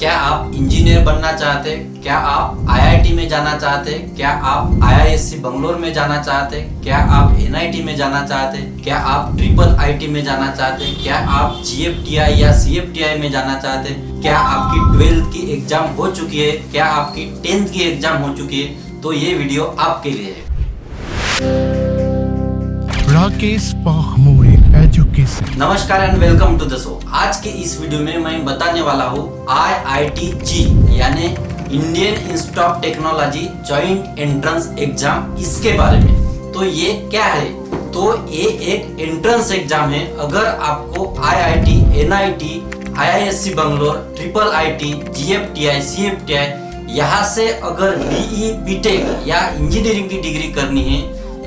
क्या आप इंजीनियर बनना चाहते हैं? क्या आप आईआईटी में जाना चाहते हैं? क्या आप आईआईएससी बंगलोर में जाना चाहते हैं? क्या आप एनआईटी में जाना चाहते हैं? क्या आप ट्रिपल आईटी में जाना चाहते हैं? क्या आप जीएफटीआई या सीएफटीआई में जाना चाहते हैं? क्या आपकी 12th की एग्जाम हो चुकी है? क्या आपकी 10th की एग्जाम हो चुकी है? तो ये वीडियो आपके लिए है। राकेश पाखमोरे एजुकेशन। नमस्कार and welcome to the show. आज के इस वीडियो में मैं बताने वाला हूँ IIT-JEE यानी Indian institute of technology joint entrance exam, इसके बारे में। तो ये क्या है? तो ये एक एंट्रेंस एग्जाम है। अगर आपको IIT, NIT, IISc Bangalore, triple IT, GFTI, CFTI यहाँ से अगर BE, BTech या इंजीनियरिंग की डिग्री करनी है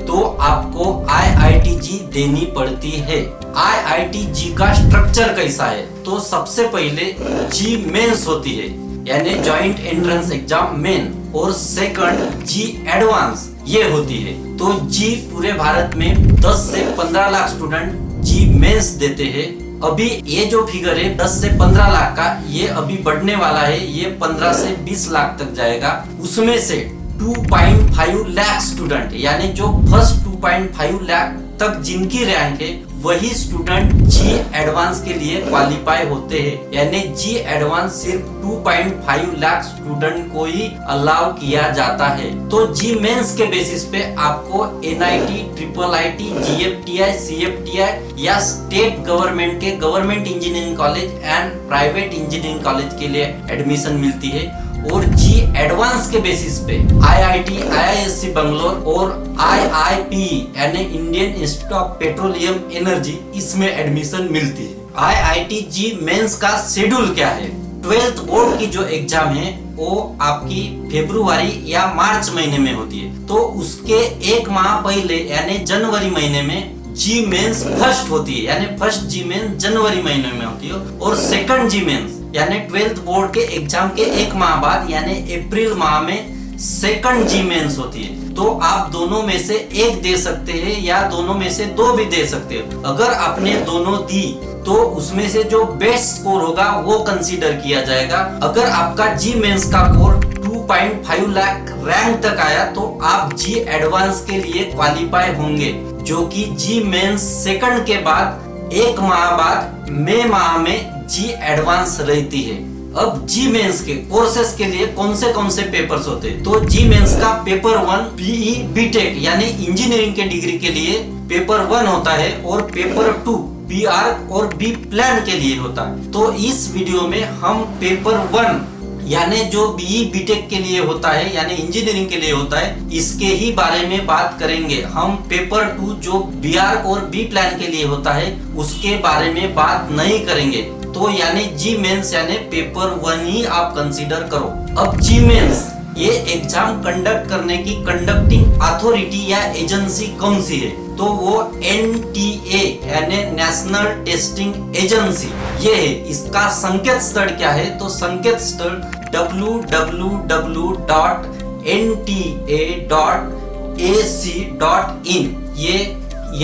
तो आपको IIT-JEE देनी पड़ती है। IIT-JEE का स्ट्रक्चर कैसा है? तो सबसे पहले JEE मेंस होती है यानी जॉइंट एंट्रेंस एग्जाम मेन, और सेकंड JEE एडवांस ये होती है। तो JEE पूरे भारत में 10 से 15 लाख स्टूडेंट JEE मेंस देते हैं। अभी ये जो फिगर है 10 से 15 लाख का, ये अभी बढ़ने वाला है, ये 15 से 20 लाख तक जाएगा। उसमें से 2.5 लाख स्टूडेंट यानी जो फर्स्ट 2.5 लाख तक जिनकी रैंक है वही स्टूडेंट JEE एडवांस के लिए क्वालिफाई होते हैं। यानी JEE एडवांस सिर्फ 2.5 लाख स्टूडेंट को ही अलाउ किया जाता है। तो JEE मेंस के बेसिस पे आपको NIT, triple IT, GFTI, CFTI या स्टेट गवर्नमेंट के government engineering college and private engineering college के लिए एडमिशन मिलती है। और JEE एडवांस के बेसिस पे IIT, IISc बंगलोर और IIPE यानी Indian institute of petroleum energy, इसमें एडमिशन मिलती है। IIT-JEE मेंस का शेड्यूल क्या है? 12th बोर्ड की जो एग्जाम है वो आपकी फरवरी या मार्च महीने में होती है। तो उसके एक माह पहले यानी जनवरी महीने में JEE मेंस फर्स्ट होती है, यानी फर्स्ट JEE मेंस जनवरी महीने में होती है। और सेकंड JEE मेंस यानी 12th बोर्ड के एग्जाम के एक माह बाद यानी अप्रैल माह में सेकंड JEE मेंस होती है। तो आप दोनों में से एक दे सकते हैं या दोनों में से दो भी दे सकते हो। अगर आपने दोनों दी तो उसमें से जो बेस्ट स्कोर होगा वो कंसीडर किया जाएगा। अगर आपका JEE मेंस का स्कोर 2.5 लाख रैंक तक आया तो आप JEE एडवांस के लिए क्वालिफाई होंगे, जो कि JEE मेंस सेकंड के बाद एक माह बाद मई माह में JEE एडवांस रहती है। अब JEE मेंस के कोर्सेस के लिए कौन से पेपर्स होते हैं? तो JEE मेंस का पेपर 1 BE, BTech यानी इंजीनियरिंग के डिग्री के लिए पेपर 1 होता है, और पेपर 2 BArch और B प्लान के लिए होता है। तो इस वीडियो में हम पेपर 1 यानी जो BE, BTech के लिए होता है यानी इंजीनियरिंग के लिए होता है, इसके ही बारे में बात करेंगे। हम पेपर 2 जो BArch और B प्लान के लिए होता है उसके बारे में बात नहीं करेंगे। तो यानी JEE मेंस यानी पेपर 1 ही आप कंसीडर करो। अब JEE मेंस ये एग्जाम कंडक्ट करने की कंडक्टिंग अथॉरिटी या एजेंसी कौन सी है? तो वो NTA यानी नेशनल टेस्टिंग एजेंसी ये है। इसका संकेत स्थल क्या है? तो संकेत स्थल www.nta.ac.in ये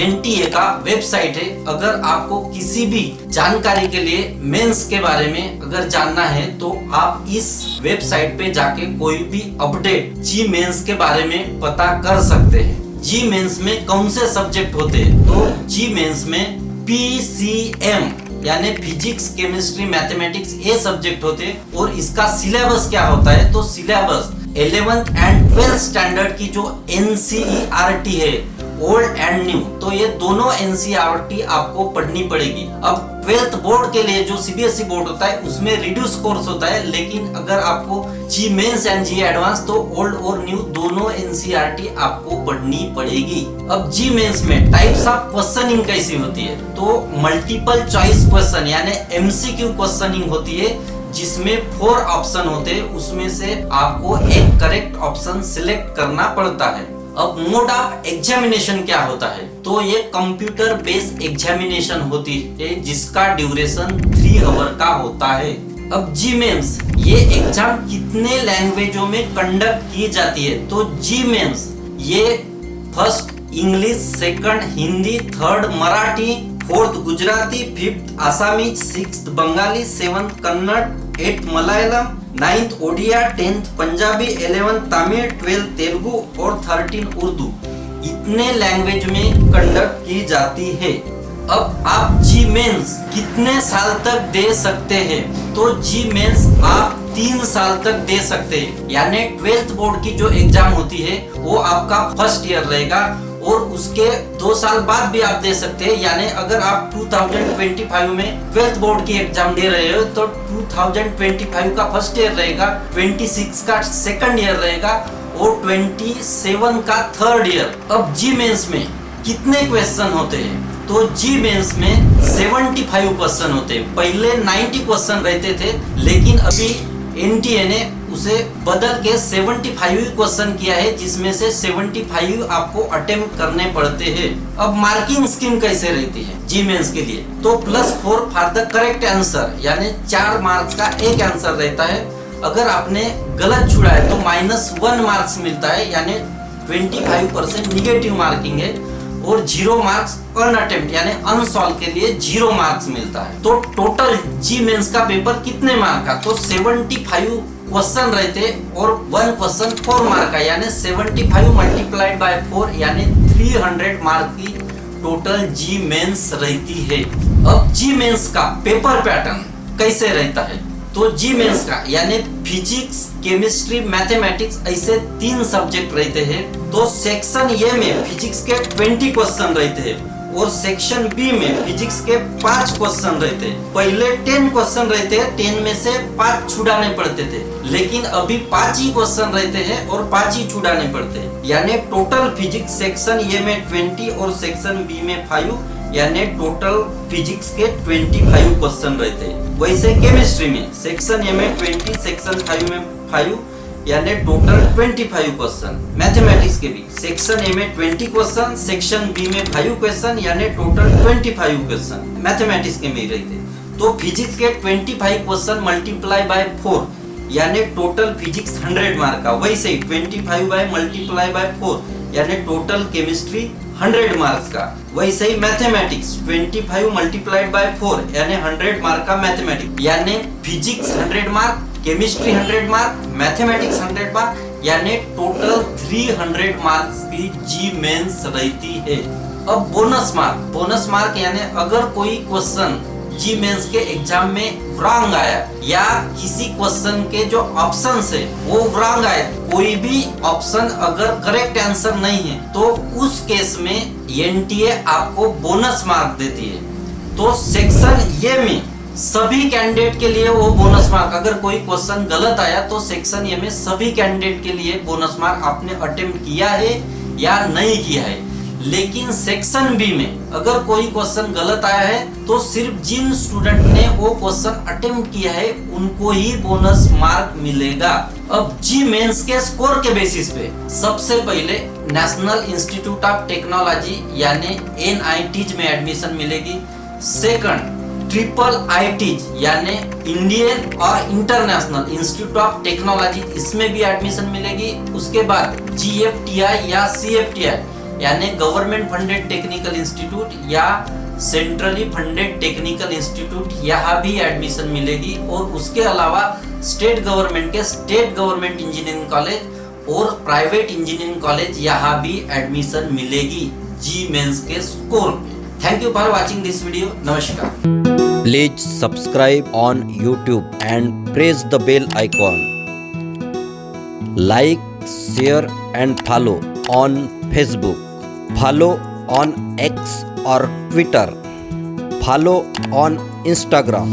NTA का वेबसाइट है। अगर आपको किसी भी जानकारी के लिए मेंस के बारे में अगर जानना है तो आप इस वेबसाइट पे जाके कोई भी अपडेट JEE मेंस के बारे में पता कर सकते हैं। JEE मेंस में कौन से सब्जेक्ट होते हैं? तो JEE मेंस में PCM यानी फिजिक्स, केमिस्ट्री, मैथमेटिक्स ये सब्जेक्ट होते हैं। और इसका सिलेबस क्या होता है? तो syllabus 11th and 12th standard की जो NCERT है, ओल्ड एंड न्यू, तो ये दोनों NCERT आपको पढ़नी पड़ेगी। अब 12th बोर्ड के लिए जो CBSE बोर्ड होता है उसमें रिड्यूस कोर्स होता है, लेकिन अगर आपको JEE mains and JEE advance तो ओल्ड और न्यू दोनों NCERT आपको पढ़नी पड़ेगी। अब JEE मेंस में टाइप्स ऑफ क्वेश्चनिंग कैसी होती है? तो मल्टीपल चॉइस क्वेश्चन यानी MCQ क्वेश्चनिंग होती है, जिसमें 4 ऑप्शन होते हैं, उसमें से आपको एक करेक्ट ऑप्शन सिलेक्ट करना पड़ता है। अब मोड ऑफ एग्जामिनेशन क्या होता है? तो ये कंप्यूटर बेस्ड एग्जामिनेशन होती है जिसका ड्यूरेशन 3 आवर का होता है। अब JEE मेंस ये एग्जाम कितने लैंग्वेजों में कंडक्ट की जाती है? तो JEE मेंस ये first English, second Hindi, third Marathi, fourth Gujarati, fifth Asami, sixth Bengali, seventh Kannada, 8 Malayalam, 9th Odia, 10th Punjabi, 11th Tamil, 12th Telugu और 13 उर्दू, इतने लैंग्वेज में कंडक्ट की जाती है। अब आप जी मेंस कितने साल तक दे सकते हैं? तो जी मेंस आप 3 साल तक दे सकते हैं, यानी 12th बोर्ड की जो एग्जाम होती है वो आपका फर्स्ट ईयर रहेगा और उसके 2 साल बाद भी आप दे सकते हैं। यानी अगर आप 2025 में 12th बोर्ड की एग्जाम दे रहे हो तो 2025 का फर्स्ट ईयर रहेगा, 26 का सेकंड ईयर रहेगा और 27 का थर्ड ईयर। अब जी मेंस में कितने क्वेश्चन होते हैं? तो जी मेंस में 75 क्वेश्चन होते हैं। पहले 90 क्वेश्चन रहते थे, लेकिन अभी एनटीए ने उसे बदल के 75 क्वेश्चन किया है, जिसमें से 75 आपको अटेम्प्ट करने पड़ते हैं। अब मार्किंग स्कीम कैसे रहती है जी मेंस के लिए? तो +4 फॉर द करेक्ट आंसर, यानी 4 मार्क्स का एक आंसर रहता है। अगर आपने गलत छुड़ा है तो -1 मार्क्स मिलता है, यानी 25% निगेटिव मार्किंग है और 0 मार्क्स अनअटेम्प्ट यानी अनसॉल्व के लिए 0 मार्क्स मिलता है। तो टोटल जी मेंस का पेपर कितने मार्क का? तो 75 क्वेश्चन रहते और 1 क्वेश्चन 4 मार्क का, यानी 75 मल्टीप्लाइड बाय 4 यानी 300 मार्क की टोटल जी मेंस रहती है। अब जी मेंस का पेपर पैटर्न कैसे रहता है? तो जी मेंस का यानी फिजिक्स, केमिस्ट्री, मैथमेटिक्स ऐसे 3 सब्जेक्ट रहते हैं। तो सेक्शन ए में फिजिक्स के 20 क्वेश्चन रहते हैं और सेक्शन बी में फिजिक्स के 5 क्वेश्चन रहते हैं। पहले 10 क्वेश्चन रहते हैं, 10 में से 5 छुड़ाने पड़ते थे, लेकिन अभी 5 ही क्वेश्चन रहते हैं और 5 ही छुड़ाने पड़ते हैं। यानी टोटल फिजिक्स सेक्शन ए में 20 और सेक्शन बी में 5, यानी टोटल फिजिक्स के 25 क्वेश्चन रहते हैं। वैसे केमिस्ट्री में सेक्शन ए में 20, सेक्शन 5 में 5, यानी टोटल 25 क्वेश्चन। मैथमेटिक्स के भी सेक्शन ए में 20 क्वेश्चन, सेक्शन बी में 5 क्वेश्चन, यानी टोटल 25 क्वेश्चन मैथमेटिक्स के में रहते। तो फिजिक्स के 25 क्वेश्चन मल्टीप्लाई बाय 4, यानी टोटल फिजिक्स 100 मार्क का। वैसे ही 25 बाय मल्टीप्लाई बाय 4 यानी टोटल केमिस्ट्री 100 मार्क्स का। वैसे ही मैथमेटिक्स 25 मल्टीप्लाइड बाय 4 यानी 100 मार्क का मैथमेटिक्स, यानी physics 100 mark, chemistry 100 mark, mathematics 100 mark, यानी टोटल 300 मार्क्स की जी मेंस रहती है। अब बोनस मार्क यानी अगर कोई क्वेश्चन जी मेंस के एग्जाम में रॉन्ग आया या किसी क्वेश्चन के जो ऑप्शंस है वो रॉन्ग आए, कोई भी ऑप्शन अगर करेक्ट आंसर नहीं है तो उस केस में एनटीए आपको बोनस मार्क देती है। तो सेक्शन ए में सभी कैंडिडेट के लिए वो बोनस मार्क, अगर कोई क्वेश्चन गलत आया तो सेक्शन ए में सभी कैंडिडेट के लिए बोनस मार्क आपने अटेम्प्ट किया है या नहीं किया है। लेकिन सेक्शन बी में अगर कोई क्वेश्चन गलत आया है तो सिर्फ जिन स्टूडेंट ने वो क्वेश्चन अटेम्प्ट किया है उनको ही बोनस मार्क मिलेगा। अब जी मेंस के स्कोर के बेसिस पे सबसे पहले नेशनल इंस्टीट्यूट ऑफ टेक्नोलॉजी यानी NITs में एडमिशन मिलेगी। सेकंड IITs यानी इंडियन और इंटरनेशनल इंस्टीट्यूट ऑफ टेक्नोलॉजी, इसमें भी एडमिशन मिलेगी। उसके बाद GFTI या CFTI यानी गवर्नमेंट फंडेड टेक्निकल इंस्टीट्यूट या सेंट्रली फंडेड टेक्निकल इंस्टीट्यूट, यहाँ भी एडमिशन मिलेगी। और उसके अलावा स्टेट गवर्नमेंट के स्टेट गवर्नमेंट इंजीनियरिंग कॉलेज और प्राइवेट इंजीनियरिंग कॉलेज, यहाँ भी एडमिशन मिलेगी जी मेंस के स्कोर पे। Thank you for watching this video. नमस्कार। Please subscribe on YouTube and press the bell icon. Like, share and follow on Facebook. Follow on X or Twitter. Follow on Instagram.